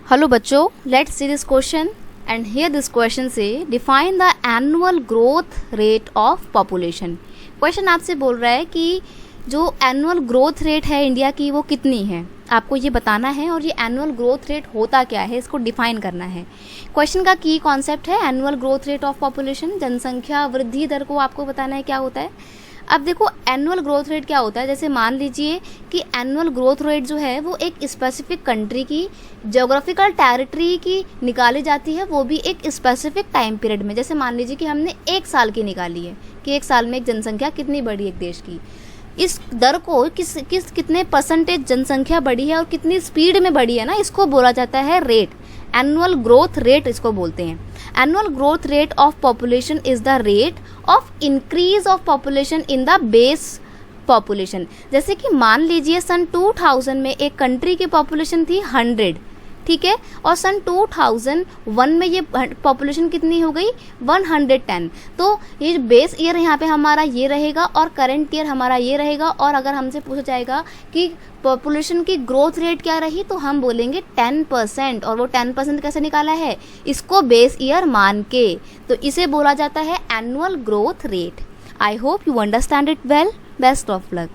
Hello बच्चों, let's see this question and here this question से define the annual growth rate of population. Question आपसे बोल रहा है कि जो एनुअल ग्रोथ रेट है इंडिया की वो कितनी है, आपको ये बताना है और ये एनुअल ग्रोथ रेट होता क्या है इसको डिफाइन करना है। क्वेश्चन का की कॉन्सेप्ट है annual growth rate of population, जनसंख्या वृद्धि दर को आपको बताना है क्या होता है। अब देखो एनुअल ग्रोथ रेट क्या होता है, जैसे मान लीजिए कि एनुअल ग्रोथ रेट जो है वो एक स्पेसिफिक कंट्री की ज्योग्राफिकल टेरिटरी की निकाली जाती है, वो भी एक स्पेसिफिक टाइम पीरियड में। जैसे मान लीजिए कि हमने एक साल की निकाली है कि एक साल में एक जनसंख्या कितनी बढ़ी एक देश की, इस दर को कितने परसेंटेज जनसंख्या बढ़ी है और कितनी स्पीड में बढ़ी है ना, इसको बोला जाता है रेट। एनुअल ग्रोथ रेट इसको बोलते हैं। Annual growth rate of population is the rate of increase of population in the base population. जैसे कि मान लीजिए सन 2000 में एक कंट्री की पॉपुलेशन थी 100, ठीक है, और सन 2001 में ये पॉपुलेशन कितनी हो गई 110। तो ये बेस ईयर यहाँ पे हमारा ये रहेगा और करंट ईयर हमारा ये रहेगा। और अगर हमसे पूछा जाएगा कि पॉपुलेशन की ग्रोथ रेट क्या रही तो हम बोलेंगे 10%। और वो 10% कैसे निकाला है, इसको बेस ईयर मान के, तो इसे बोला जाता है annual growth rate. I hope you understand it well. Best of luck.